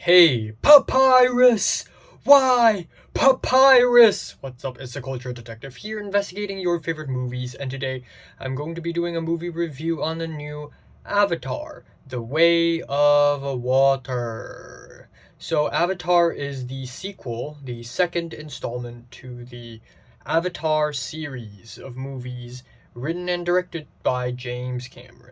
Hey, Papyrus! Why? Papyrus! What's up? It's the Culture Detective here investigating your favorite movies, and today I'm going to be doing a movie review on the new Avatar, The Way of Water. So, Avatar is the sequel, the second installment to the Avatar series of movies written and directed by James Cameron.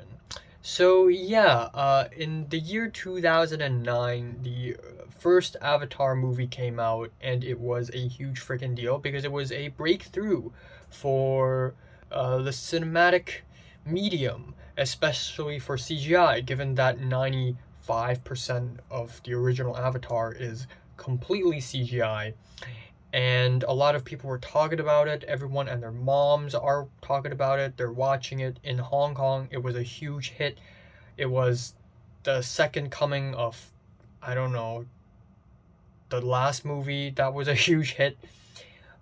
So yeah, in the year 2009, the first Avatar movie came out, and it was a huge freaking deal because it was a breakthrough for the cinematic medium, especially for CGI, given that 95% of the original Avatar is completely CGI, and a lot of people were talking about it. Everyone and their moms are talking about it. They're watching it in Hong Kong. It was a huge hit. It was the second coming of, I don't know, the last movie that was a huge hit.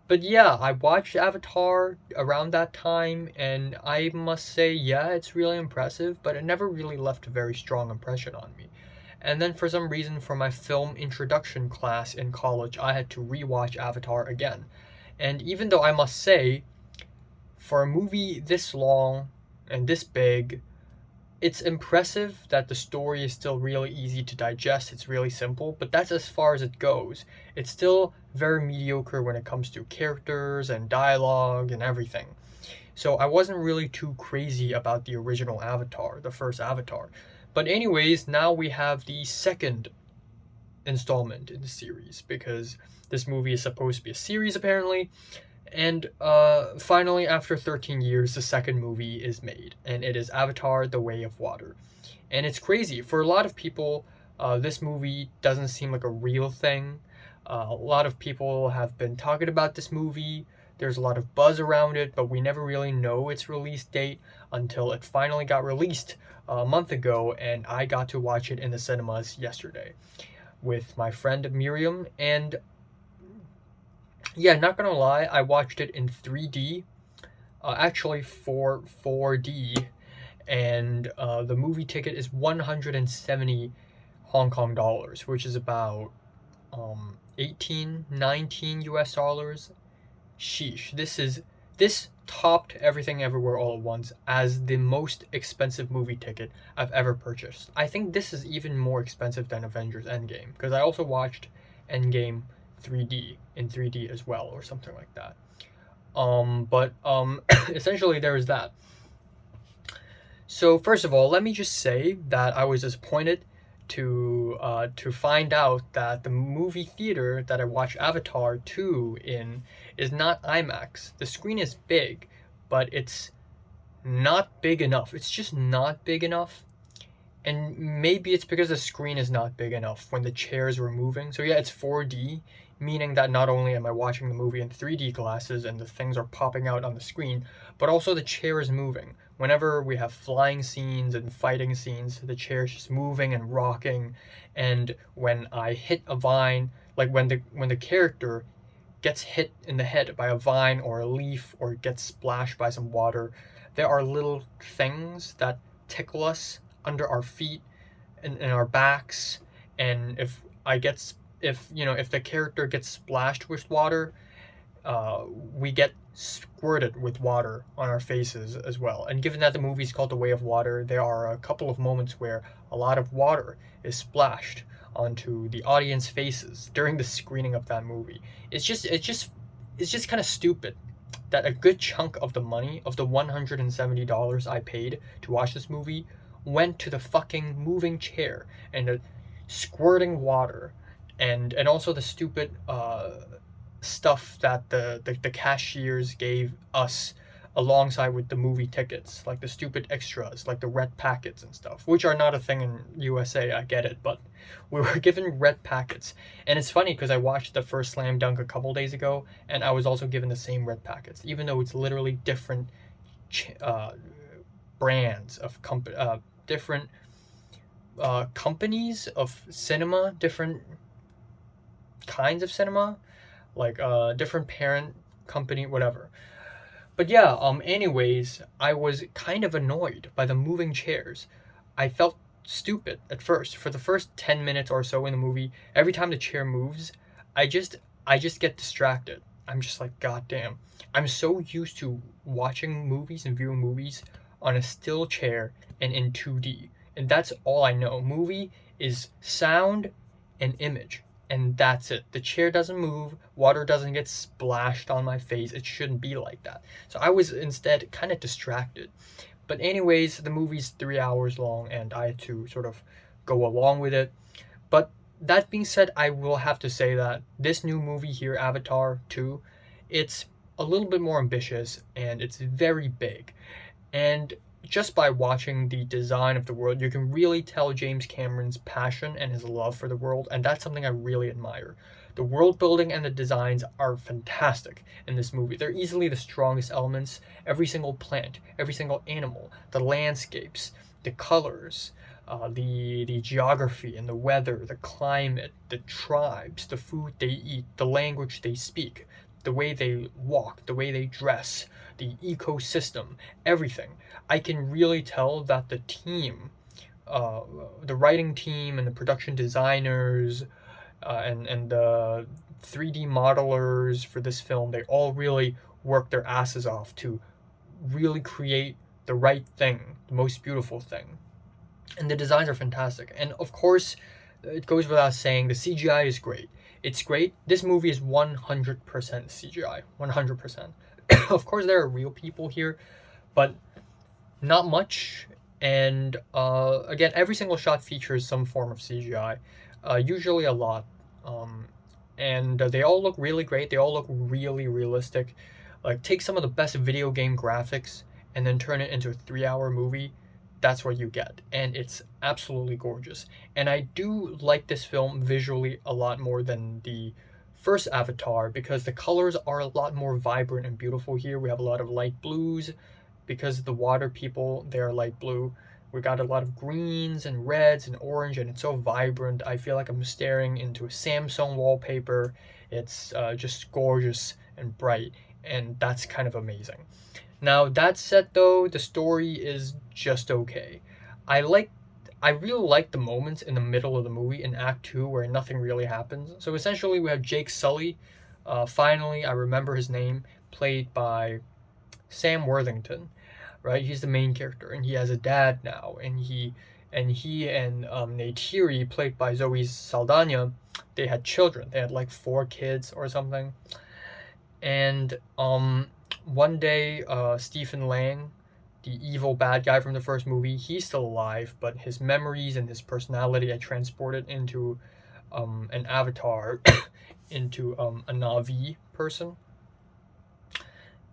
But yeah, I watched Avatar around that time, and I must say, yeah, it's really impressive, but it never really left a very strong impression on me. And then for some reason, for my film introduction class in college, I had to rewatch Avatar again. And even though I must say, for a movie this long and this big, it's impressive that the story is still really easy to digest. It's really simple, but that's as far as it goes. It's still very mediocre when it comes to characters and dialogue and everything. So I wasn't really too crazy about the original Avatar, the first Avatar. But anyways, now we have the second installment in the series because this movie is supposed to be a series apparently. And finally, after 13 years, the second movie is made, and it is Avatar: The Way of Water. And it's crazy. For a lot of people, this movie doesn't seem like a real thing. A lot of people have been talking about this movie. There's a lot of buzz around it, but we never really know its release date until it finally got released a month ago, and I got to watch it in the cinemas yesterday with my friend Miriam. And yeah, not gonna lie, I watched it in 3D, actually 4D, and the movie ticket is 170 Hong Kong dollars, which is about 18, 19 US dollars. Sheesh, this topped Everything Everywhere All at Once as the most expensive movie ticket I've ever purchased. I think this is even more expensive than Avengers Endgame because I also watched Endgame 3D in 3D as well, or something like that. But essentially there is that. So first of all, let me just say that I was disappointed to find out that the movie theater that I watched Avatar 2 in is not IMAX. The screen is big, but it's not big enough. It's just not big enough. And maybe it's because the screen is not big enough when the chairs were moving. So yeah, it's 4D, meaning that not only am I watching the movie in 3D glasses and the things are popping out on the screen, but also the chair is moving. Whenever we have flying scenes and fighting scenes, the chair is just moving and rocking. And when I hit a vine, like when the character gets hit in the head by a vine or a leaf or gets splashed by some water, there are little things that tickle us under our feet and our backs. And if the character gets splashed with water, we get squirted with water on our faces as well. And given that the movie is called The Way of Water, there are a couple of moments where a lot of water is splashed onto the audience faces during the screening of that movie. It's just kind of stupid that a good chunk of the money of the $170 I paid to watch this movie went to the fucking moving chair and the squirting water, and also the stupid stuff that the cashiers gave us alongside with the movie tickets, like the stupid extras, like the red packets and stuff, which are not a thing in USA. I get it, but we were given red packets. And it's funny because I watched the first Slam Dunk a couple days ago, and I was also given the same red packets, even though it's literally different uh, brands of different companies of cinema, different kinds of cinema, like different parent company, whatever. But yeah, anyways, I was kind of annoyed by the moving chairs. I felt stupid at first. For the first 10 minutes or so in the movie, every time the chair moves, I just I just get distracted. I'm just like, God damn. I'm so used to watching movies and viewing movies on a still chair and in 2D. And that's all I know. Movie is sound and image. And that's it. The chair doesn't move, water doesn't get splashed on my face. It shouldn't be like that. So I was instead kind of distracted. But anyways, the movie's 3 hours long, and I had to sort of go along with it. But that being said, I will have to say that this new movie here, Avatar 2, it's a little bit more ambitious and it's very big. And just by watching the design of the world, you can really tell James Cameron's passion and his love for the world, and that's something I really admire. The world building and the designs are fantastic in this movie. They're easily the strongest elements. Every single plant, every single animal, the landscapes, the colors, the geography and the weather, the climate, the tribes, the food they eat, the language they speak, the way they walk, the way they dress, the ecosystem, everything. I can really tell that the team, uh, the writing team and the production designers, and the 3D modelers for this film, they all really work their asses off to really create the right thing, the most beautiful thing. And the designs are fantastic. And of course, it goes without saying, the CGI is great. It's great. This movie is 100% CGI. 100%. Of course, there are real people here, but not much. And again, every single shot features some form of CGI, usually a lot. Um, and they all look really great. They all look really realistic. Like, take some of the best video game graphics and then turn it into a 3 hour movie. That's what you get. And it's absolutely gorgeous. And I do like this film visually a lot more than the first Avatar because the colors are a lot more vibrant and beautiful here. We have a lot of light blues because the water people, they're light blue. We got a lot of greens and reds and orange, and it's so vibrant. I feel like I'm staring into a Samsung wallpaper. It's just gorgeous and bright, and that's kind of amazing. Now, that said though, the story is just okay. I like I really like the moments in the middle of the movie in Act 2 where nothing really happens. So essentially we have Jake Sully, finally I remember his name, played by Sam Worthington, right? He's the main character and he has a dad now, and he and Neytiri, played by Zoe Saldana, they had children. They had like 4 kids or something. And one day, Stephen Lang, the evil bad guy from the first movie, he's still alive, but his memories and his personality are transported into an avatar, into a Na'vi person.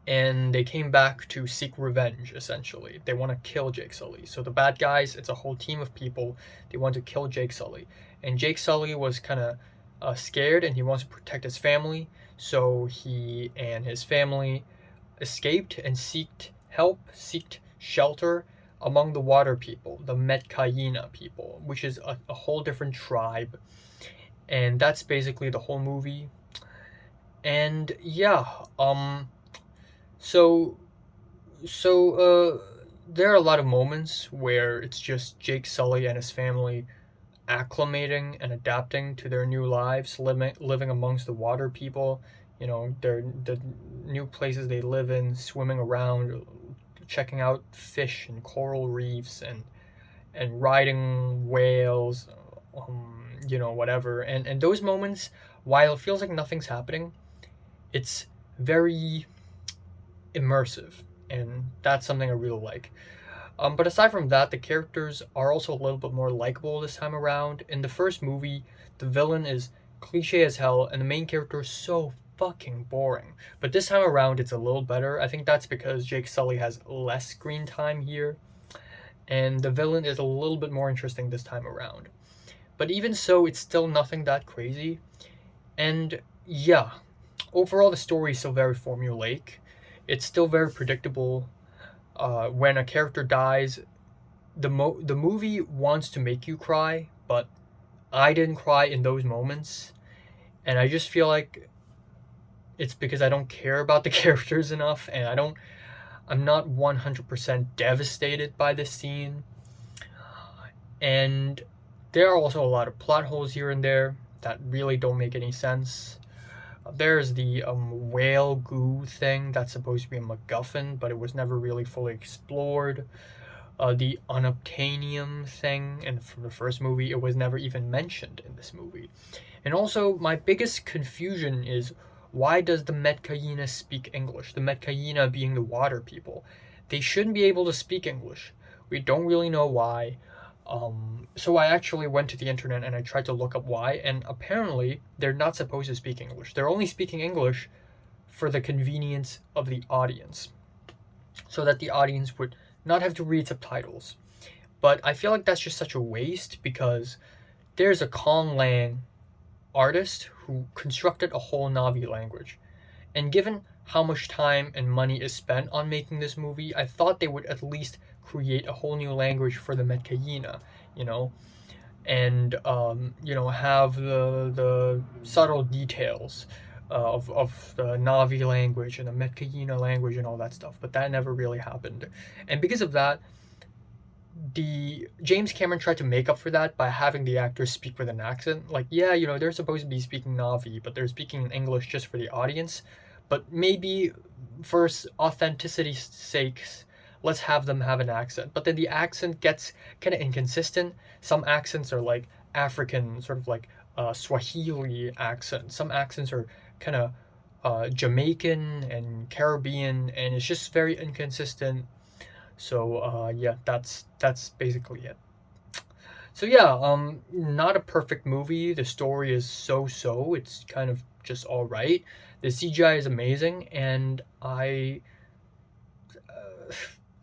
And they came back to seek revenge, essentially. They want to kill Jake Sully. So the bad guys, it's a whole team of people. They want to kill Jake Sully. And Jake Sully was kind of scared and he wants to protect his family. So he and his family escaped and seeked help, seeked shelter among the water people, the Metkayina people, which is a whole different tribe. And that's basically the whole movie. And yeah, so there are a lot of moments where it's just Jake Sully and his family acclimating and adapting to their new lives, living amongst the water people. You know, the new places they live in, swimming around, checking out fish and coral reefs, and riding whales, whatever. And those moments, while it feels like nothing's happening, it's very immersive, and that's something I really like. But aside from that, the characters are also a little bit more likable this time around. In the first movie, the villain is cliche as hell, and the main character is so fucking boring. But this time around, it's a little better. I think that's because Jake Sully has less screen time here, and the villain is a little bit more interesting this time around. But even so, it's still nothing that crazy. And yeah, overall, the story is still very formulaic. It's still very predictable. When a character dies, the movie wants to make you cry, but I didn't cry in those moments, and I just feel like it's because I don't care about the characters enough, and I'm not 100% devastated by this scene. And there are also a lot of plot holes here and there that really don't make any sense. There's the whale goo thing that's supposed to be a MacGuffin, but it was never really fully explored. The unobtainium thing, and for the first movie, it was never even mentioned in this movie. And also, my biggest confusion is, why does the Metkayina speak English? The Metkayina being the water people. They shouldn't be able to speak English. We don't really know why. So I actually went to the internet and I tried to look up why, and apparently they're not supposed to speak English. They're only speaking English for the convenience of the audience, so that the audience would not have to read subtitles. But I feel like that's just such a waste, because there's a Kong Lang artist who constructed a whole Navi language. And given how much time and money is spent on making this movie, I thought they would at least create a whole new language for the Metkayina, you know, and have the subtle details of the Navi language and the Metkayina language and all that stuff. But that never really happened, and because of that, the James Cameron tried to make up for that by having the actors speak with an accent. Like, yeah, they're supposed to be speaking Navi, but they're speaking in English just for the audience. But maybe for authenticity's sakes, let's have them have an accent. But then the accent gets kind of inconsistent. Some accents are like African, sort of like Swahili accent. Some accents are kind of Jamaican and Caribbean, and it's just very inconsistent. So yeah, that's basically it. So yeah, not a perfect movie. The story is so. It's kind of just all right. The CGI is amazing, and I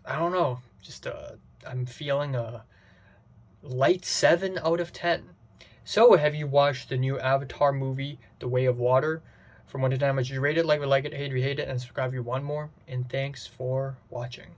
don't know, just I'm feeling a light 7 out of 10. So have you watched the new Avatar movie, The Way of Water? From 1 to 10, how much you rate it? Like it, hate if you hate it, and subscribe if you want more. And thanks for watching.